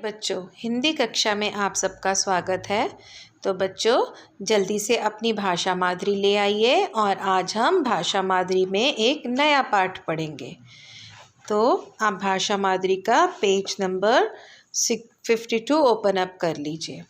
बच्चों, हिंदी कक्षा में आप सबका स्वागत है। तो बच्चों, जल्दी से अपनी भाषा मादरी ले आइए और आज हम भाषा मादरी में एक नया पाठ पढ़ेंगे। तो आप भाषा मादरी का पेज नंबर 52 ओपन अप कर लीजिए।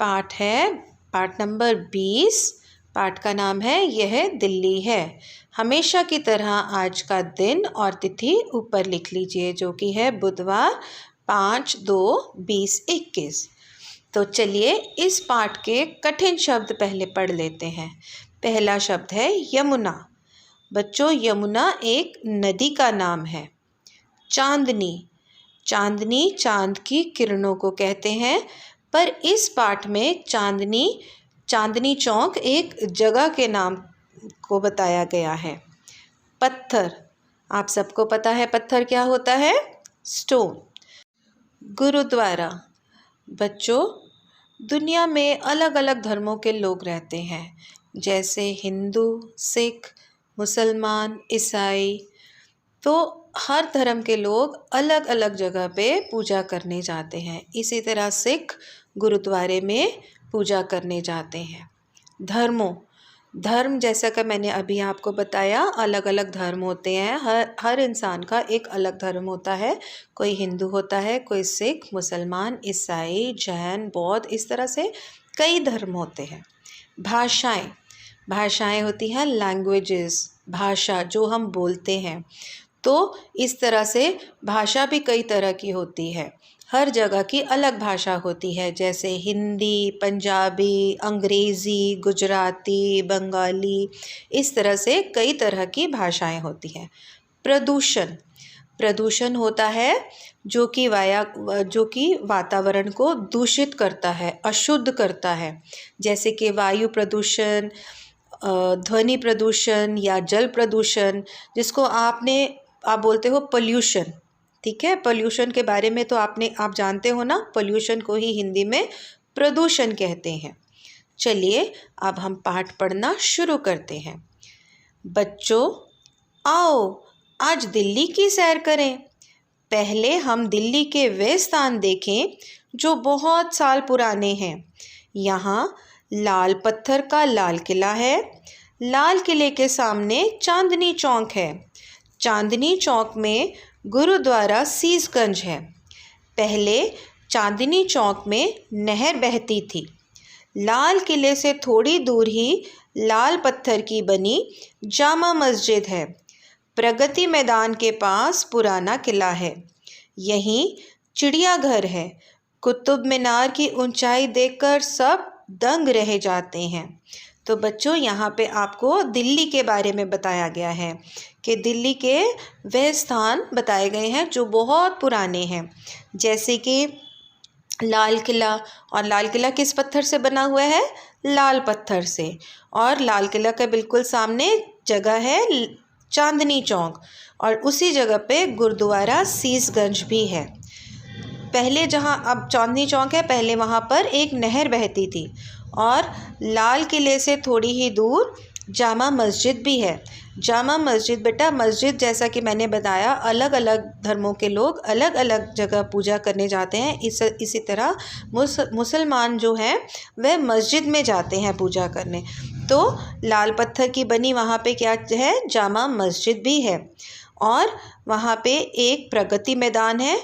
पाठ है पाठ नंबर 20। पाठ का नाम है यह दिल्ली है। हमेशा की तरह आज का दिन और तिथि ऊपर लिख लीजिए, जो कि है बुधवार 5/2/2021। तो चलिए इस पाठ के कठिन शब्द पहले पढ़ लेते हैं। पहला शब्द है यमुना। बच्चों, यमुना एक नदी का नाम है। चांदनी। चांदनी चांद की किरणों को कहते हैं, पर इस पाठ में चांदनी चौक एक जगह के नाम को बताया गया है। पत्थर। आप सबको पता है पत्थर क्या होता है? स्टोन। गुरुद्वारा। बच्चों, दुनिया में अलग अलग धर्मों के लोग रहते हैं, जैसे हिंदू, सिख, मुसलमान, ईसाई। तो हर धर्म के लोग अलग अलग जगह पे पूजा करने जाते हैं। इसी तरह सिख गुरुद्वारे में पूजा करने जाते हैं। धर्म जैसा कि मैंने अभी आपको बताया, अलग अलग धर्म होते हैं। हर इंसान का एक अलग धर्म होता है। कोई हिंदू होता है, कोई सिख, मुसलमान, ईसाई, जैन, बौद्ध, इस तरह से कई धर्म होते हैं। भाषाएं होती हैं लैंग्वेजेस, भाषा जो हम बोलते हैं। तो इस तरह से भाषा भी कई तरह की होती है। हर जगह की अलग भाषा होती है, जैसे हिंदी, पंजाबी, अंग्रेज़ी, गुजराती, बंगाली, इस तरह से कई तरह की भाषाएं होती हैं। प्रदूषण होता है जो कि वातावरण को दूषित करता है, अशुद्ध करता है, जैसे कि वायु प्रदूषण, ध्वनि प्रदूषण या जल प्रदूषण, जिसको आप बोलते हो पोल्यूशन। ठीक है, पोल्यूशन के बारे में तो आप जानते हो ना, पोल्यूशन को ही हिंदी में प्रदूषण कहते हैं। चलिए अब हम पाठ पढ़ना शुरू करते हैं। बच्चों, आओ आज दिल्ली की सैर करें। पहले हम दिल्ली के वे स्थान देखें जो बहुत साल पुराने हैं। यहाँ लाल पत्थर का लाल किला है। लाल किले के सामने चांदनी चौक है। चांदनी चौक में गुरुद्वारा सीसगंज है। पहले चांदनी चौक में नहर बहती थी। लाल किले से थोड़ी दूर ही लाल पत्थर की बनी जामा मस्जिद है। प्रगति मैदान के पास पुराना किला है। यहीं चिड़ियाघर है। कुतुब मीनार की ऊंचाई देखकर सब दंग रह जाते हैं। तो बच्चों, यहाँ पे आपको दिल्ली के बारे में बताया गया है कि दिल्ली के वह स्थान बताए गए हैं जो बहुत पुराने हैं, जैसे कि लाल किला। और लाल किला किस पत्थर से बना हुआ है? लाल पत्थर से। और लाल किला के बिल्कुल सामने जगह है चांदनी चौक, और उसी जगह पे गुरुद्वारा सीसगंज भी है। पहले जहाँ अब चांदनी चौक है, पहले वहाँ पर एक नहर बहती थी। और लाल किले से थोड़ी ही दूर जामा मस्जिद भी है। जामा मस्जिद बेटा, मस्जिद जैसा कि मैंने बताया, अलग अलग धर्मों के लोग अलग अलग जगह पूजा करने जाते हैं। इसी तरह मुसलमान जो हैं वह मस्जिद में जाते हैं पूजा करने। तो लाल पत्थर की बनी वहाँ पे क्या है? जामा मस्जिद भी है। और वहाँ पे एक प्रगति मैदान है,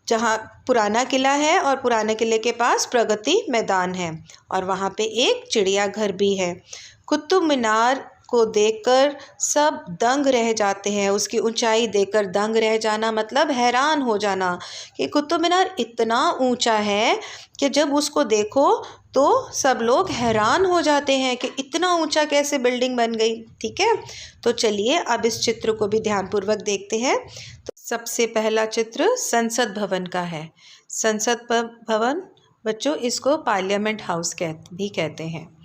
जहाँ पुराना किला है, और पुराने किले के पास प्रगति मैदान है। और वहाँ पे एक चिड़ियाघर भी है। कुतुब मीनार को देखकर सब दंग रह जाते हैं। उसकी ऊंचाई देखकर दंग रह जाना मतलब हैरान हो जाना कि कुतुब मीनार इतना ऊंचा है कि जब उसको देखो तो सब लोग हैरान हो जाते हैं कि इतना ऊंचा कैसे बिल्डिंग बन गई। ठीक है, तो चलिए अब इस चित्र को भी ध्यानपूर्वक देखते हैं। तो सबसे पहला चित्र संसद भवन का है। संसद भवन बच्चों, इसको पार्लियामेंट हाउस भी कहते हैं।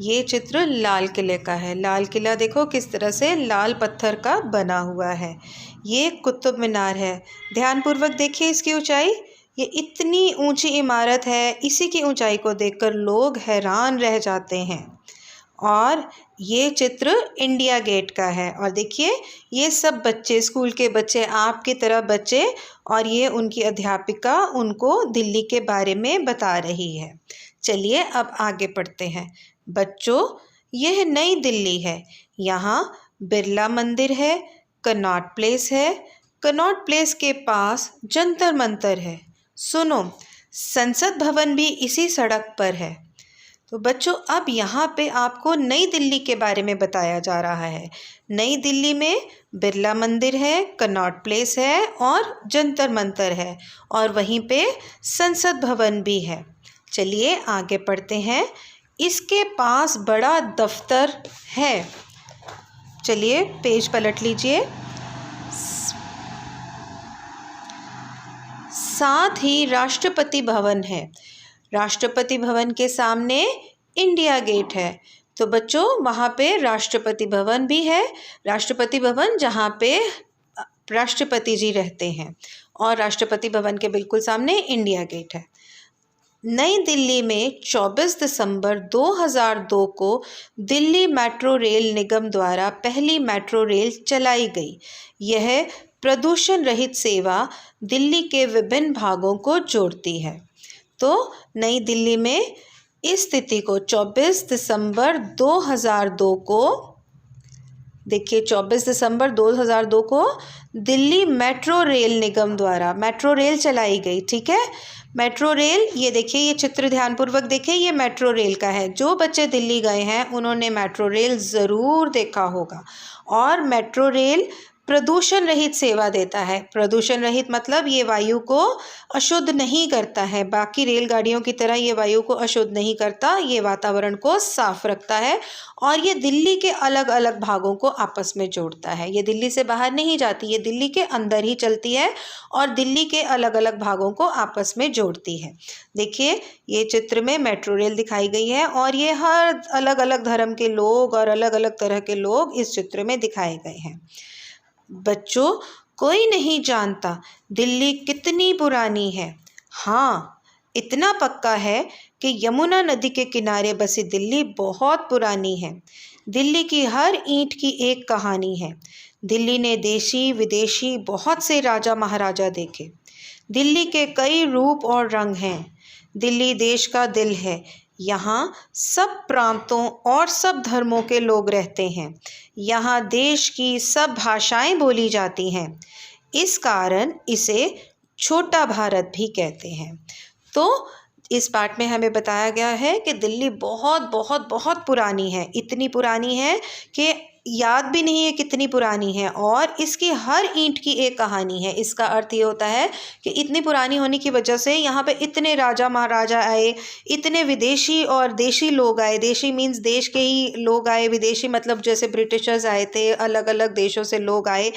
ये चित्र लाल किले का है। लाल किला देखो किस तरह से लाल पत्थर का बना हुआ है। ये कुतुब मीनार है। ध्यानपूर्वक देखिए इसकी ऊंचाई। ये इतनी ऊंची इमारत है, इसी की ऊंचाई को देखकर लोग हैरान रह जाते हैं। और ये चित्र इंडिया गेट का है। और देखिए ये सब बच्चे, स्कूल के बच्चे, आपकी तरह बच्चे और ये उनकी अध्यापिका उनको दिल्ली के बारे में बता रही है। चलिए अब आगे पढ़ते हैं। बच्चों, यह नई दिल्ली है। यहाँ बिरला मंदिर है, कनॉट प्लेस है, कनॉट प्लेस के पास जंतर मंतर है। सुनो, संसद भवन भी इसी सड़क पर है। तो बच्चों, अब यहाँ पे आपको नई दिल्ली के बारे में बताया जा रहा है। नई दिल्ली में बिरला मंदिर है, कनॉट प्लेस है और जंतर मंतर है, और वहीं पे संसद भवन भी है। चलिए आगे पढ़ते हैं। इसके पास बड़ा दफ्तर है। चलिए पेज पलट लीजिए। साथ ही राष्ट्रपति भवन है। राष्ट्रपति भवन के सामने इंडिया गेट है। तो बच्चों, वहाँ पे राष्ट्रपति भवन भी है। राष्ट्रपति भवन जहाँ पे राष्ट्रपति जी रहते हैं, और राष्ट्रपति भवन के बिल्कुल सामने इंडिया गेट है। नई दिल्ली में 24 दिसंबर 2002 को दिल्ली मेट्रो रेल निगम द्वारा पहली मेट्रो रेल चलाई गई। यह प्रदूषण रहित सेवा दिल्ली के विभिन्न भागों को जोड़ती है। तो नई दिल्ली में इस तिथि को 24 दिसंबर 2002 को, देखिए 24 दिसंबर 2002 को दिल्ली मेट्रो रेल निगम द्वारा मेट्रो रेल चलाई गई। ठीक है, मेट्रो रेल, ये देखिए, ये चित्र ध्यानपूर्वक देखिए, ये मेट्रो रेल का है। जो बच्चे दिल्ली गए हैं उन्होंने मेट्रो रेल ज़रूर देखा होगा। और मेट्रो रेल प्रदूषण रहित सेवा देता है। प्रदूषण रहित मतलब ये वायु को अशुद्ध नहीं करता है। बाकी रेलगाड़ियों की तरह ये वायु को अशुद्ध नहीं करता, ये वातावरण को साफ रखता है, और ये दिल्ली के अलग अलग भागों को आपस में जोड़ता है। ये दिल्ली से बाहर नहीं जाती, ये दिल्ली के अंदर ही चलती है और दिल्ली के अलग अलग भागों को आपस में जोड़ती है। देखिए, ये चित्र में मेट्रो रेल दिखाई गई है, और ये हर अलग अलग धर्म के लोग और अलग अलग तरह के लोग इस चित्र में दिखाए गए हैं। बच्चों, कोई नहीं जानता दिल्ली कितनी पुरानी है। हाँ, इतना पक्का है कि यमुना नदी के किनारे बसी दिल्ली बहुत पुरानी है। दिल्ली की हर ईंट की एक कहानी है। दिल्ली ने देशी विदेशी बहुत से राजा महाराजा देखे। दिल्ली के कई रूप और रंग हैं। दिल्ली देश का दिल है। यहाँ सब प्रांतों और सब धर्मों के लोग रहते हैं। यहाँ देश की सब भाषाएं बोली जाती हैं। इस कारण इसे छोटा भारत भी कहते हैं। तो इस पाठ में हमें बताया गया है कि दिल्ली बहुत बहुत बहुत पुरानी है। इतनी पुरानी है कि याद भी नहीं है कितनी पुरानी है, और इसकी हर ईंट की एक कहानी है। इसका अर्थ ये होता है कि इतनी पुरानी होने की वजह से यहाँ पे इतने राजा महाराजा आए, इतने विदेशी और देशी लोग आए। देशी मीन्स देश के ही लोग आए, विदेशी मतलब जैसे ब्रिटिशर्स आए थे, अलग अलग देशों से लोग आए।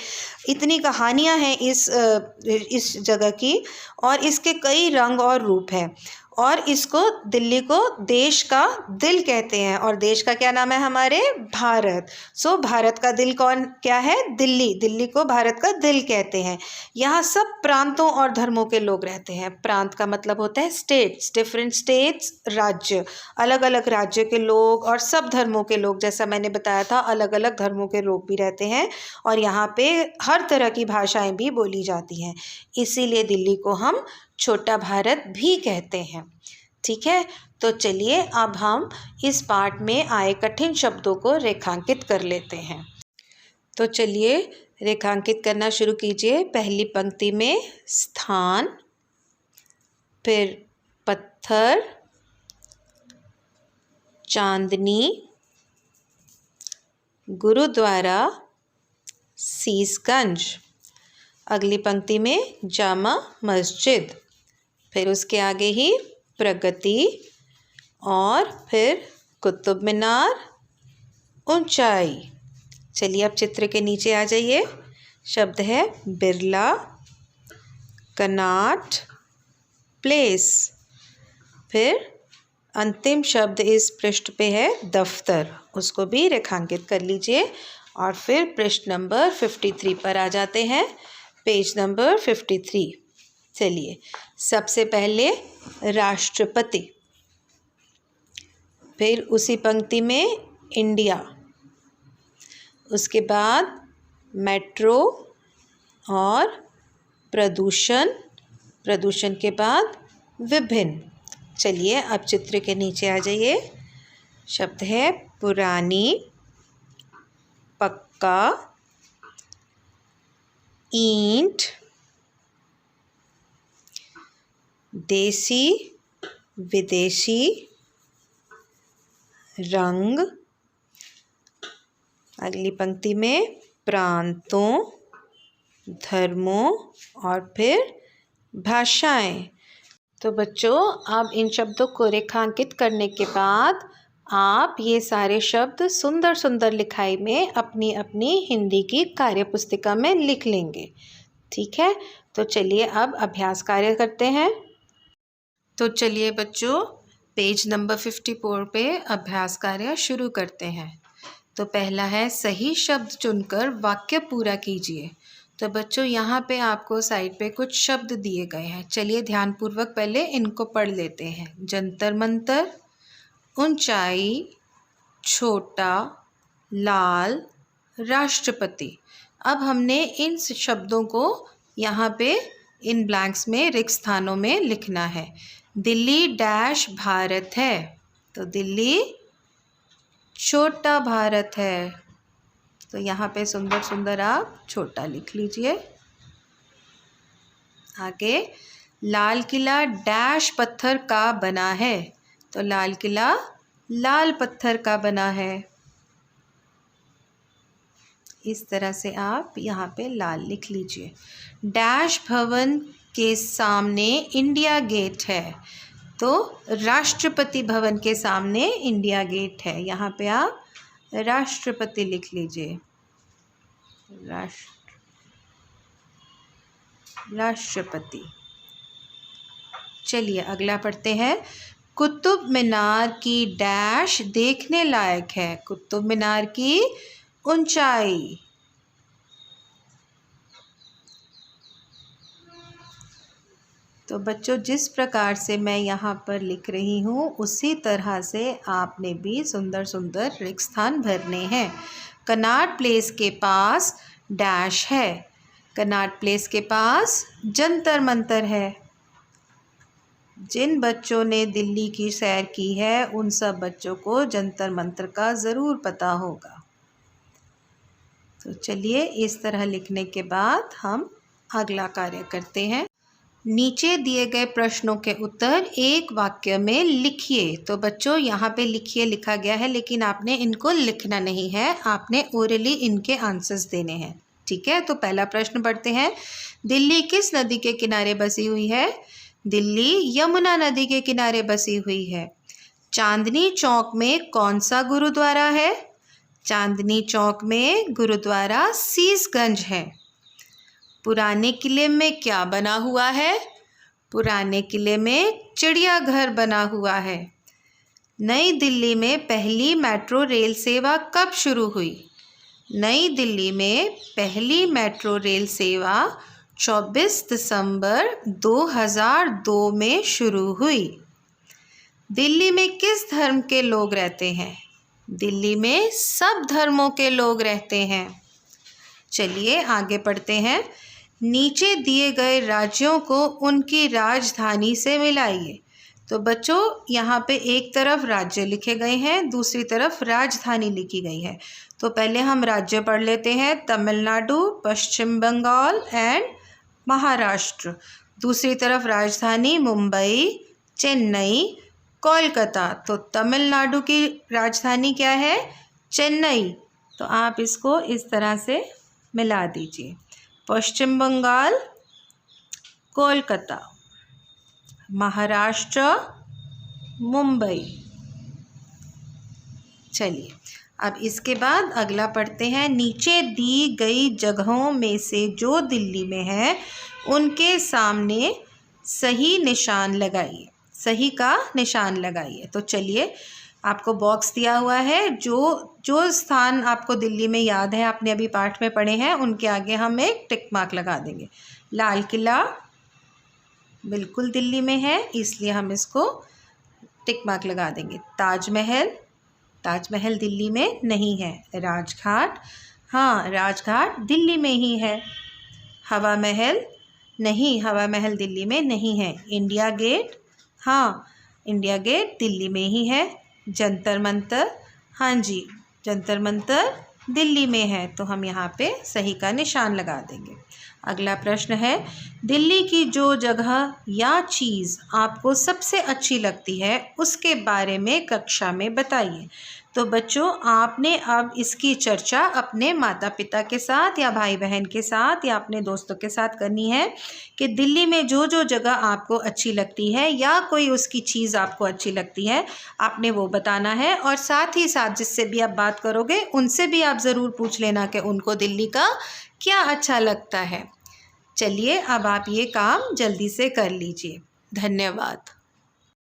इतनी कहानियाँ हैं इस जगह की, और इसके कई रंग और रूप हैं। और इसको, दिल्ली को देश का दिल कहते हैं। और देश का क्या नाम है हमारे? भारत। सो भारत का दिल क्या है? दिल्ली। दिल्ली को भारत का दिल कहते हैं। यहाँ सब प्रांतों और धर्मों के लोग रहते हैं। प्रांत का मतलब होता है स्टेट्स, डिफरेंट स्टेट्स, राज्य, अलग अलग राज्य के लोग, और सब धर्मों के लोग, जैसा मैंने बताया था, अलग अलग धर्मों के लोग भी रहते हैं। और यहाँ पे हर तरह की भाषाएं भी बोली जाती हैं। इसीलिए दिल्ली को हम छोटा भारत भी कहते हैं। ठीक है, तो चलिए अब हम इस पाठ में आए कठिन शब्दों को रेखांकित कर लेते हैं। तो चलिए रेखांकित करना शुरू कीजिए। पहली पंक्ति में स्थान, फिर पत्थर, चांदनी, गुरुद्वारा, सीसगंज। अगली पंक्ति में जामा मस्जिद, फिर उसके आगे ही प्रगति, और फिर कुतुब मीनार, ऊंचाई। चलिए अब चित्र के नीचे आ जाइए। शब्द है बिरला, कनॉट प्लेस, फिर अंतिम शब्द इस पृष्ठ पे है दफ्तर, उसको भी रेखांकित कर लीजिए। और फिर पृष्ठ नंबर 53 पर आ जाते हैं, पेज नंबर 53। चलिए सबसे पहले राष्ट्रपति, फिर उसी पंक्ति में इंडिया, उसके बाद मेट्रो और प्रदूषण, प्रदूषण के बाद विभिन्न। चलिए अब चित्र के नीचे आ जाइए। शब्द है पुरानी, पक्का, ईंट, देसी, विदेशी, रंग। अगली पंक्ति में प्रांतों, धर्मों और फिर भाषाएं। तो बच्चों, अब इन शब्दों को रेखांकित करने के बाद आप ये सारे शब्द सुंदर सुंदर लिखाई में अपनी अपनी हिंदी की कार्यपुस्तिका में लिख लेंगे। ठीक है, तो चलिए अब अभ्यास कार्य करते हैं। तो चलिए बच्चों, पेज नंबर 54 पे अभ्यास कार्य शुरू करते हैं। तो पहला है सही शब्द चुनकर वाक्य पूरा कीजिए। तो बच्चों, यहाँ पे आपको साइड पे कुछ शब्द दिए गए हैं। चलिए ध्यानपूर्वक पहले इनको पढ़ लेते हैं। जंतर मंतर, ऊंचाई, छोटा, लाल, राष्ट्रपति। अब हमने इन शब्दों को यहाँ पे इन ब्लैंक्स में रिक्त स्थानों में लिखना है। दिल्ली डैश भारत है, तो दिल्ली छोटा भारत है। तो यहाँ पे सुंदर सुंदर आप छोटा लिख लीजिए। आगे, लाल किला डैश पत्थर का बना है, तो लाल किला लाल पत्थर का बना है। इस तरह से आप यहाँ पे लाल लिख लीजिए। डैश भवन के सामने इंडिया गेट है, तो राष्ट्रपति भवन के सामने इंडिया गेट है। यहाँ पे आप राष्ट्रपति लिख लीजिए। राष्ट्रपति। चलिए अगला पढ़ते हैं। कुतुब मीनार की डैश देखने लायक है, कुतुब मीनार की ऊंचाई। तो बच्चों, जिस प्रकार से मैं यहाँ पर लिख रही हूँ उसी तरह से आपने भी सुंदर सुंदर रिक्त स्थान भरने हैं। कनॉट प्लेस के पास डैश है, कनॉट प्लेस के पास जंतर मंतर है। जिन बच्चों ने दिल्ली की सैर की है उन सब बच्चों को जंतर मंतर का ज़रूर पता होगा। तो चलिए इस तरह लिखने के बाद हम अगला कार्य करते हैं। नीचे दिए गए प्रश्नों के उत्तर एक वाक्य में लिखिए। तो बच्चों, यहाँ पे लिखिए लिखा गया है, लेकिन आपने इनको लिखना नहीं है, आपने ओरली इनके आंसर्स देने हैं। ठीक है, तो पहला प्रश्न पढ़ते हैं। दिल्ली किस नदी के किनारे बसी हुई है? दिल्ली यमुना नदी के किनारे बसी हुई है। चांदनी चौक में कौन सा गुरुद्वारा है? चांदनी चौक में गुरुद्वारा सीसगंज है। पुराने किले में क्या बना हुआ है? पुराने किले में चिड़ियाघर बना हुआ है। नई दिल्ली में पहली मेट्रो रेल सेवा कब शुरू हुई? नई दिल्ली में पहली मेट्रो रेल सेवा 24 दिसंबर 2002 में शुरू हुई। दिल्ली में किस धर्म के लोग रहते हैं? दिल्ली में सब धर्मों के लोग रहते हैं। चलिए आगे पढ़ते हैं। नीचे दिए गए राज्यों को उनकी राजधानी से मिलाइए। तो बच्चों, यहाँ पे एक तरफ राज्य लिखे गए हैं, दूसरी तरफ राजधानी लिखी गई है। तो पहले हम राज्य पढ़ लेते हैं। तमिलनाडु, पश्चिम बंगाल एंड महाराष्ट्र। दूसरी तरफ राजधानी मुंबई, चेन्नई, कोलकाता। तो तमिलनाडु की राजधानी क्या है? चेन्नई। तो आप इसको इस तरह से मिला दीजिए। पश्चिम बंगाल कोलकाता, महाराष्ट्र मुंबई। चलिए अब इसके बाद अगला पढ़ते हैं। नीचे दी गई जगहों में से जो दिल्ली में है उनके सामने सही निशान लगाइए, सही का निशान लगाइए। तो चलिए, आपको बॉक्स दिया हुआ है। जो स्थान आपको दिल्ली में याद है, आपने अभी पाठ में पढ़े हैं, उनके आगे हम एक टिक मार्क लगा देंगे। लाल किला बिल्कुल दिल्ली में है, इसलिए हम इसको टिक मार्क लगा देंगे। ताजमहल, ताजमहल दिल्ली में नहीं है। राजघाट, हाँ राजघाट दिल्ली में ही है। हवा महल नहीं, हवा महल दिल्ली में नहीं है। इंडिया गेट, हाँ इंडिया गेट दिल्ली में ही है। जंतर मंतर, हाँ जी जंतर मंतर दिल्ली में है, तो हम यहाँ पे सही का निशान लगा देंगे। अगला प्रश्न है, दिल्ली की जो जगह या चीज़ आपको सबसे अच्छी लगती है उसके बारे में कक्षा में बताइए। तो बच्चों, आपने अब इसकी चर्चा अपने माता पिता के साथ या भाई बहन के साथ या अपने दोस्तों के साथ करनी है कि दिल्ली में जो जो जगह आपको अच्छी लगती है या कोई उसकी चीज़ आपको अच्छी लगती है, आपने वो बताना है। और साथ ही साथ जिससे भी आप बात करोगे उनसे भी आप ज़रूर पूछ लेना कि उनको दिल्ली का क्या अच्छा लगता है। चलिए अब आप ये काम जल्दी से कर लीजिए। धन्यवाद।